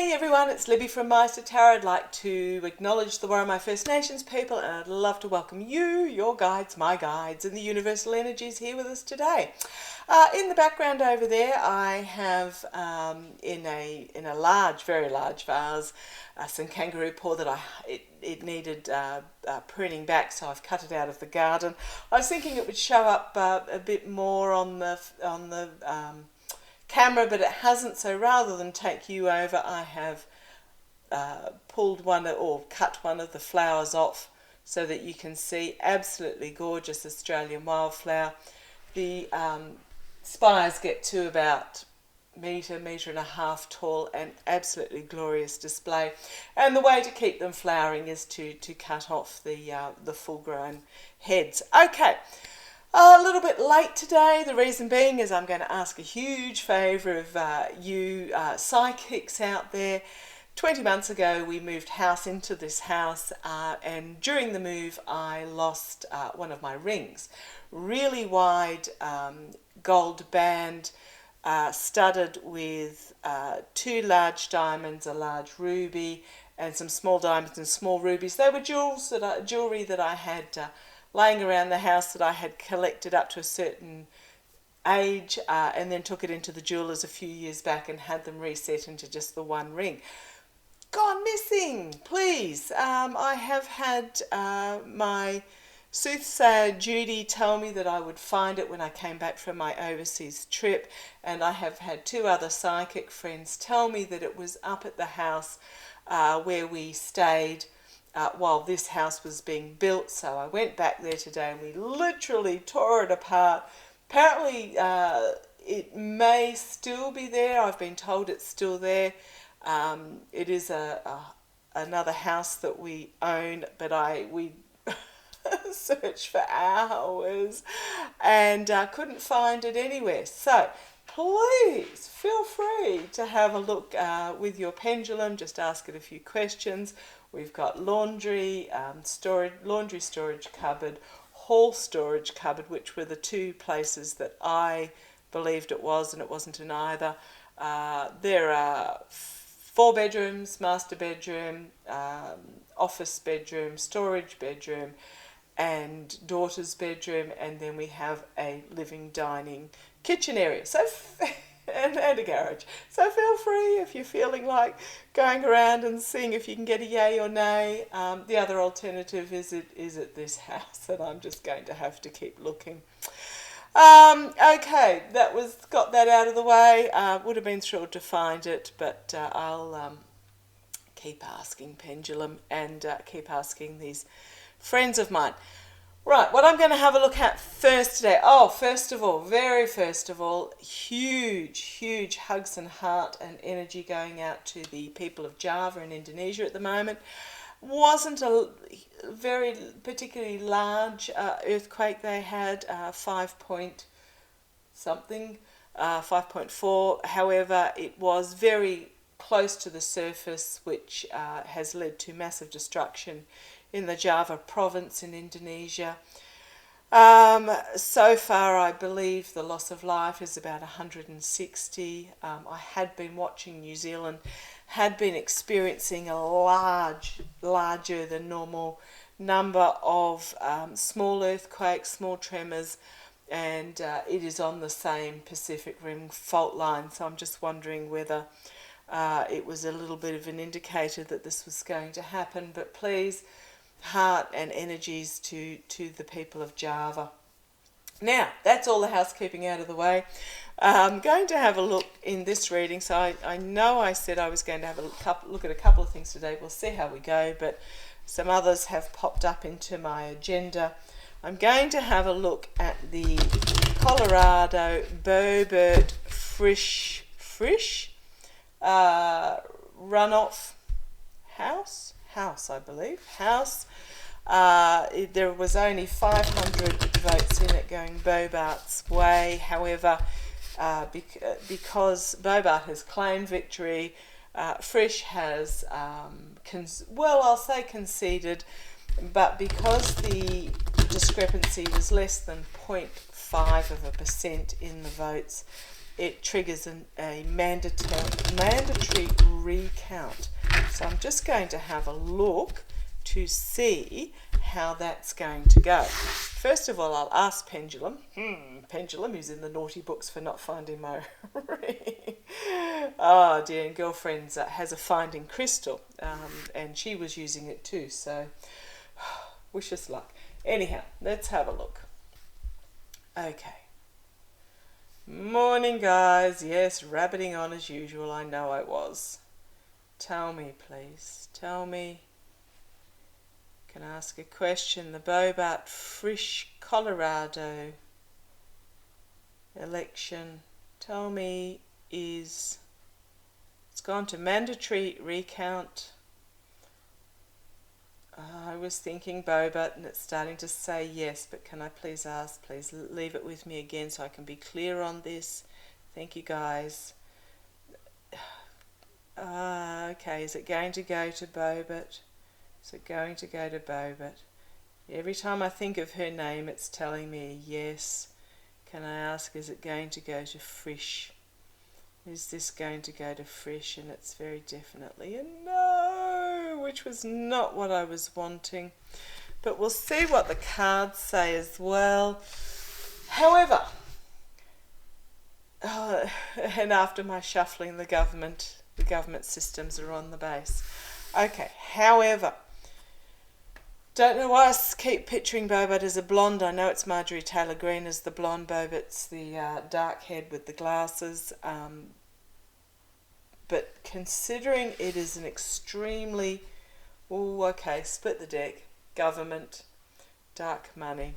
Hey everyone, it's Libby from Meister Tarot. I'd like to acknowledge the Warramai First Nations people, and I'd love to welcome you, your guides, my guides, and the universal energies here with us today. In the background over there, I have in a large, very large vase, some kangaroo paw that it needed pruning back, so I've cut it out of the garden. I was thinking it would show up a bit more on the camera, but it hasn't, so rather than take you over, I have pulled one or cut one of the flowers off so that you can see. Absolutely gorgeous Australian wildflower. The spires get to about metre and a half tall, and absolutely glorious display. And the way to keep them flowering is to cut off the full grown heads. Okay. A little bit late today. The reason being is I'm going to ask a huge favour of you psychics out there. 20 months ago we moved house into this house, and during the move I lost one of my rings. Really wide gold band, studded with two large diamonds, a large ruby, and some small diamonds and small rubies. They were jewellery that I had laying around the house that I had collected up to a certain age, and then took it into the jewellers a few years back and had them reset into just the one ring. Gone missing, please. I have had my soothsayer Judy tell me that I would find it when I came back from my overseas trip, and I have had two other psychic friends tell me that it was up at the house where we stayed while this house was being built. So I went back there today and we literally tore it apart. Apparently it may still be there. I've been told it's still there. It is another house that we own, but we searched for hours and couldn't find it anywhere. So please feel free to have a look with your pendulum. Just ask it a few questions. We've got laundry storage cupboard, hall storage cupboard, which were the two places that I believed it was, and it wasn't in either. There are 4 bedrooms, master bedroom, office bedroom, storage bedroom, and daughter's bedroom, and then we have a living, dining, kitchen area. So and a garage. So feel free if you're feeling like going around and seeing if you can get a yay or nay. The other alternative is at this house, and I'm just going to have to keep looking. Okay, got that out of the way. Would have been thrilled to find it, but I'll keep asking pendulum and keep asking these friends of mine. Right, what I'm going to have a look at first today. Oh, first of all, huge hugs and heart and energy going out to the people of Java in Indonesia at the moment. Wasn't a very particularly large earthquake they had, 5 point something, 5.4. However, it was very close to the surface, which has led to massive destruction in the Java province in Indonesia. So far, I believe the loss of life is about 160. I had been watching New Zealand, had been experiencing a larger than normal number of small earthquakes, small tremors, and it is on the same Pacific Rim fault line. So I'm just wondering whether it was a little bit of an indicator that this was going to happen. But please, heart and energies to the people of Java. Now, that's all the housekeeping out of the way. I'm going to have a look in this reading. So I know I said I was going to have a look at a couple of things today. We'll see how we go, but some others have popped up into my agenda. I'm going to have a look at the Colorado Boebert frisch runoff house, I believe. There was only 500 votes in it going Boebert's way. However, because Boebert has claimed victory, Frisch has, I'll say conceded, but because the discrepancy was less than 0.5% in the votes, it triggers a mandatory recount. So I'm just going to have a look to see how that's going to go. First of all, I'll ask Pendulum. Pendulum, who's in the naughty books for not finding my ring. Oh dear, and Girlfriends has a finding crystal, and she was using it too, so wish us luck. Anyhow, let's have a look. Okay. Morning, guys. Yes, rabbiting on as usual. I know I was. Tell me, please. Tell me. Can I ask a question? The Boebert Frisch, Colorado election, tell me, it's gone to mandatory recount. I was thinking Boebert, and it's starting to say yes, but can I please ask, please leave it with me again so I can be clear on this. Thank you, guys. Okay, is it going to go to Boebert? Is it going to go to Boebert? Every time I think of her name, it's telling me a yes. Can I ask, is it going to go to Frisch? Is this going to go to Frisch? And it's very definitely a no, which was not what I was wanting. But we'll see what the cards say as well. However, and after my shuffling, the government systems are on the base. Okay, however, don't know why I keep picturing Boebert as a blonde. I know it's Marjorie Taylor Greene as the blonde. Boebert's the dark head with the glasses. But considering it is an extremely... Oh, okay, split the deck. Government, dark money.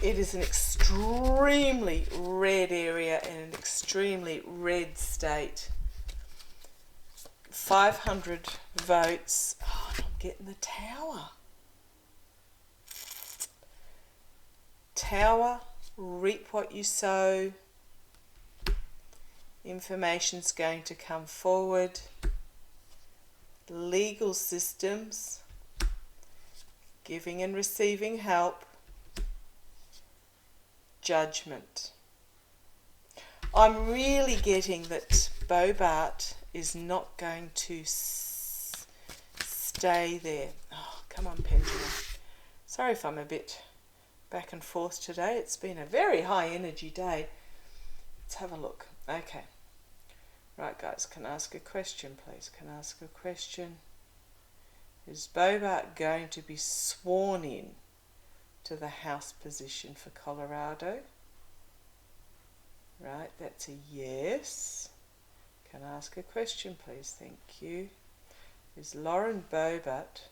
It is an extremely red area and an extremely red state. 500 votes. Oh, I'm getting the Tower. Tower, reap what you sow. Information's going to come forward. Legal systems. Giving and receiving help. Judgment. I'm really getting that Boebert is not going to stay there. Oh, come on, Pendulum. Sorry if I'm a bit back and forth today. It's been a very high energy day. Let's have a look. Okay. Right, guys, can I ask a question, please? Can I ask a question? Is Boebert going to be sworn in to the House position for Colorado? Right, that's a yes. Can I ask a question, please? Thank you. Is Lauren Boebert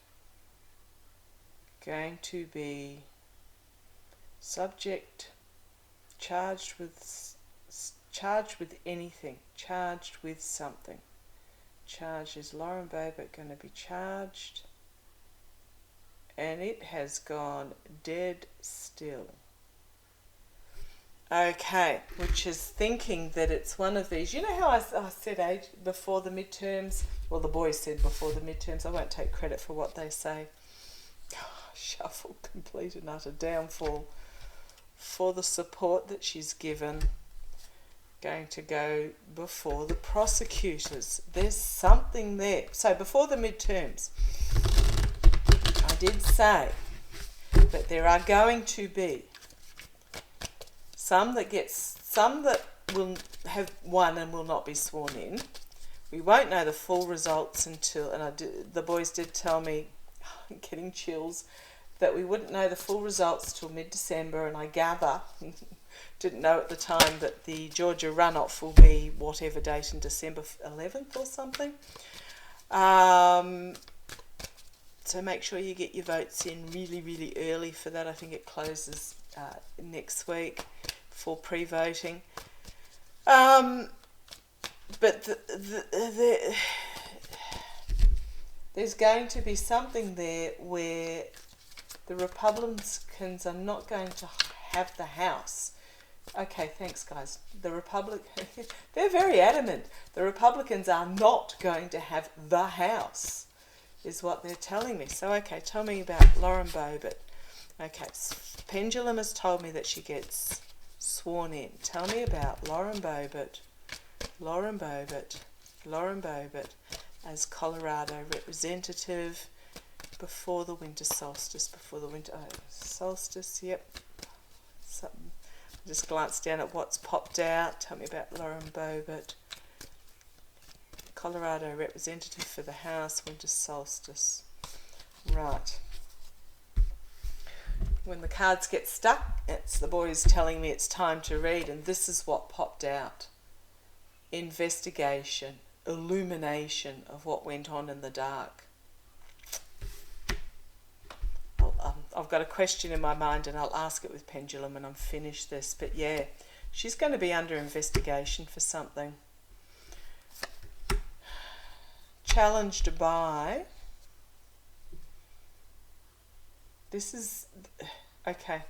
going to be charged with anything, charged with something? Is Lauren Boebert going to be charged? And it has gone dead still. Okay, which is thinking that it's one of these. You know how I said before the midterms? Well, the boys said before the midterms. I won't take credit for what they say. Shuffle, complete and utter downfall for the support that she's given. Going to go before the prosecutors. There's something there. So before the midterms, I did say that there are going to be some that will have won and will not be sworn in. We won't know the full results until, and the boys did tell me, getting chills, that we wouldn't know the full results till mid-December, and I gather, didn't know at the time, that the Georgia runoff will be whatever date in December 11th or something. So make sure you get your votes in really, really early for that. I think it closes next week for pre-voting. But there's going to be something there where the Republicans are not going to have the House. Okay, thanks, guys. They're very adamant. The Republicans are not going to have the House, is what they're telling me. So, okay, tell me about Lauren Boebert. Okay, Pendulum has told me that she gets sworn in. Tell me about Lauren Boebert Lauren Boebert. Lauren Boebert as Colorado representative before the winter solstice. Solstice, yep. Something. Just glance down at what's popped out. Tell me about Lauren Boebert. Colorado representative for the House, winter solstice. Right. When the cards get stuck, it's the boys telling me it's time to read, and this is what popped out. Investigation, illumination of what went on in the dark. I've got a question in my mind and I'll ask it with Pendulum when I'm finished this. But yeah, she's going to be under investigation for something. Challenged by... This is... Okay,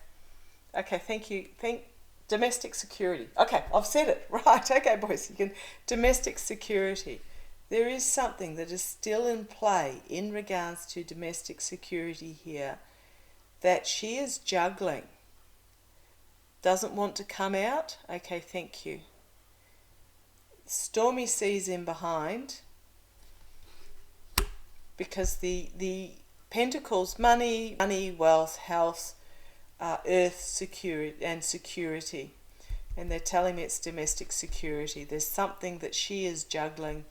thank you. Domestic security. Okay, I've said it. Right, okay, boys. You can... Domestic security. There is something that is still in play in regards to domestic security here that she is juggling. Doesn't want to come out. Okay, thank you. Stormy seas in behind, because the Pentacles, money, wealth, health, earth, security. And they're telling me it's domestic security. There's something that she is juggling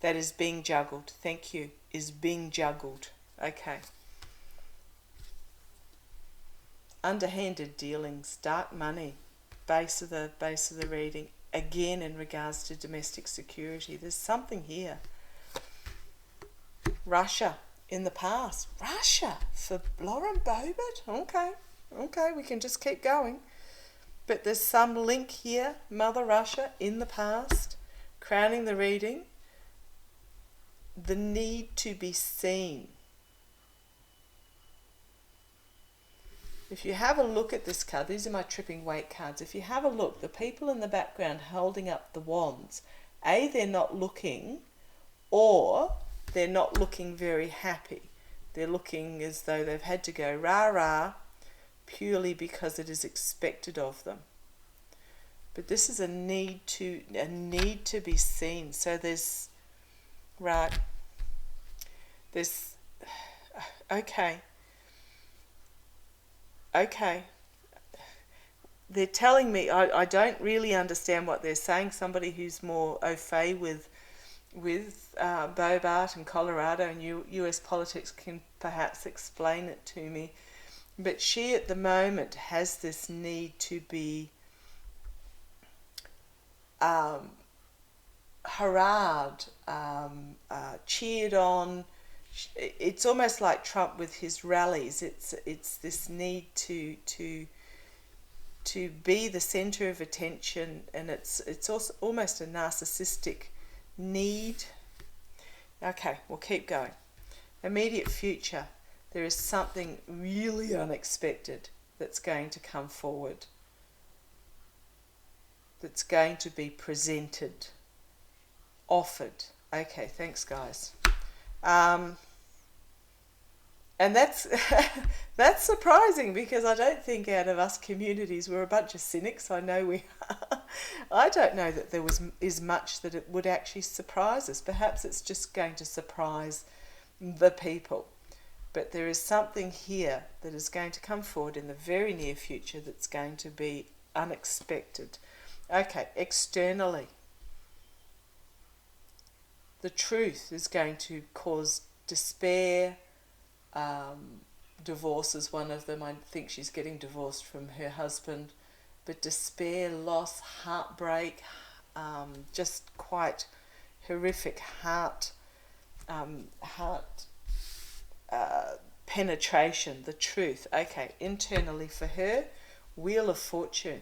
that is being juggled. Thank you. Is being juggled. Okay. Underhanded dealings, dark money, base of the reading. Again, in regards to domestic security, there's something here. Russia in the past. Russia for Lauren Boebert. Okay, we can just keep going. But there's some link here. Mother Russia in the past, crowning the reading. The need to be seen. If you have a look at this card, these are my tripping weight cards. If you have a look, the people in the background holding up the wands, A, they're not looking, or they're not looking very happy. They're looking as though they've had to go rah-rah purely because it is expected of them. But this is a need to be seen. So there's, right, there's, okay. They're telling me, I don't really understand what they're saying. Somebody who's more au fait with Boebert and Colorado and US politics can perhaps explain it to me. But she at the moment has this need to be hurrahed, cheered on. It's almost like Trump with his rallies. It's this need to be the center of attention, and it's also almost a narcissistic need. Okay, we'll keep going. Immediate future. There is something really unexpected that's going to come forward. That's going to be presented, offered. Okay, thanks, guys. And that's that's surprising, because I don't think out of us communities we're a bunch of cynics. I know we are. I don't know that there is much that it would actually surprise us. Perhaps it's just going to surprise the people. But there is something here that is going to come forward in the very near future that's going to be unexpected. Okay, externally. The truth is going to cause despair. Divorce is one of them. I think she's getting divorced from her husband. But despair, loss, heartbreak, just quite horrific heart penetration, the truth. Okay, internally for her, Wheel of Fortune.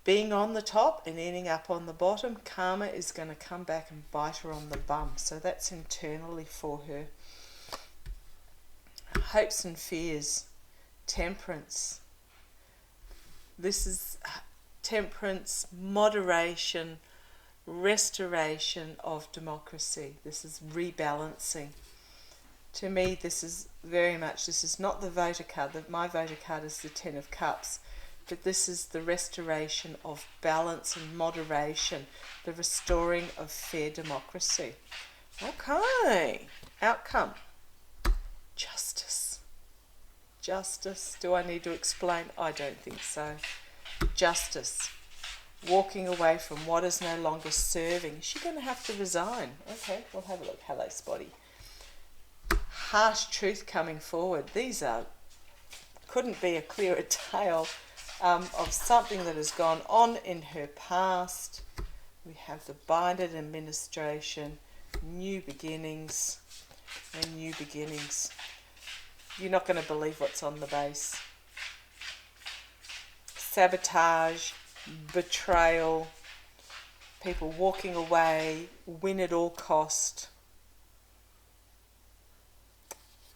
Being on the top and ending up on the bottom, karma is going to come back and bite her on the bum. So that's internally for her. Hopes and fears, temperance. This is temperance, moderation, restoration of democracy. This is rebalancing. To me, this is very much, this is not the voter card. My voter card is the Ten of Cups. but this is the restoration of balance and moderation, the restoring of fair democracy. Okay, outcome. Justice. Justice. Do I need to explain? I don't think so. Justice. Walking away from what is no longer serving. Is she going to have to resign? Okay, we'll have a look. Hello, Spotty. Harsh truth coming forward. These couldn't be a clearer tale of something that has gone on in her past. We have the binded administration, new beginnings, and new beginnings. You're not going to believe what's on the base. Sabotage, betrayal, people walking away, win at all cost.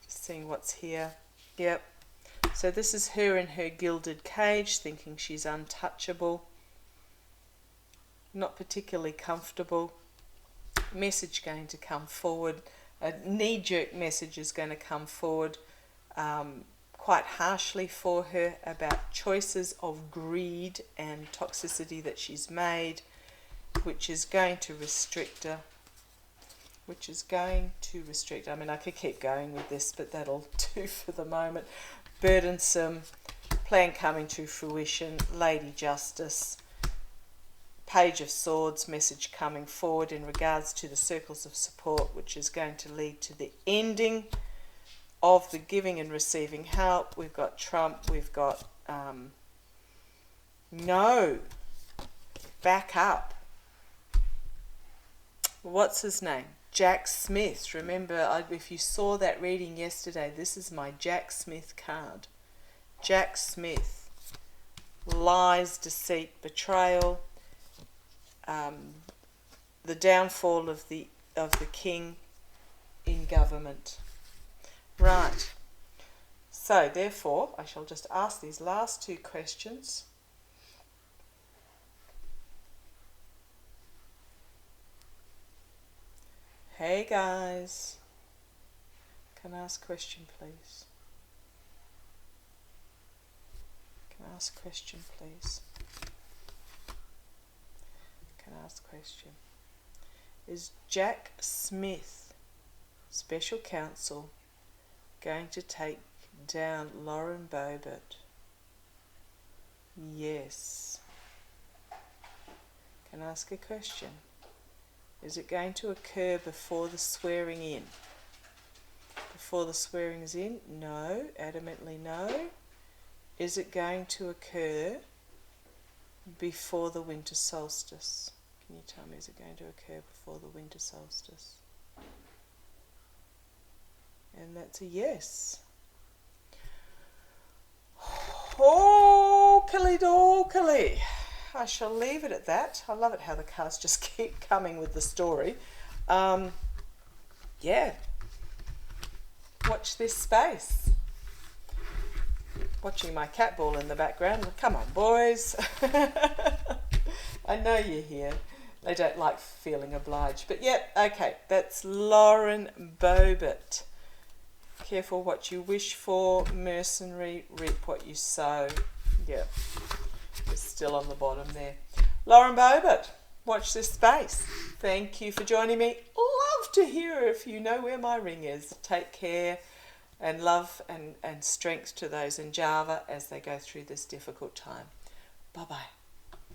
Just seeing what's here. Yep. So this is her in her gilded cage, thinking she's untouchable. Not particularly comfortable. Message going to come forward. A knee-jerk message is going to come forward quite harshly for her about choices of greed and toxicity that she's made, which is going to restrict her. I mean, I could keep going with this, but that'll do for the moment. Burdensome, plan coming to fruition, Lady Justice, Page of Swords, message coming forward in regards to the circles of support, which is going to lead to the ending of the giving and receiving help. We've got Trump, we've got no, back up. What's his name? Jack Smith. Remember, if you saw that reading yesterday, this is my Jack Smith card. Jack Smith. Lies, deceit, betrayal, the downfall of the king in government. Right. So, therefore, I shall just ask these last two questions. Hey guys, can I ask a question, please? Can I ask a question, please? Can I ask a question? Is Jack Smith, Special Counsel, going to take down Lauren Boebert? Yes. Can I ask a question? Is it going to occur before the swearing in? Before the swearing is in? No. Adamantly no. Is it going to occur before the winter solstice? Can you tell me, is it going to occur before the winter solstice? And that's a yes. Okily dokily. I shall leave it at that. I love it how the cards just keep coming with the story. Yeah. Watch this space. Watching my cat ball in the background. Come on, boys. I know you're here. They don't like feeling obliged. But yeah, okay. That's Lauren Boebert. Careful what you wish for. Mercenary. Reap what you sow. Yeah. It's still on the bottom there. Lauren Boebert, watch this space. Thank you for joining me. Love to hear if you know where my ring is. Take care and love and strength to those in Java as they go through this difficult time. Bye-bye.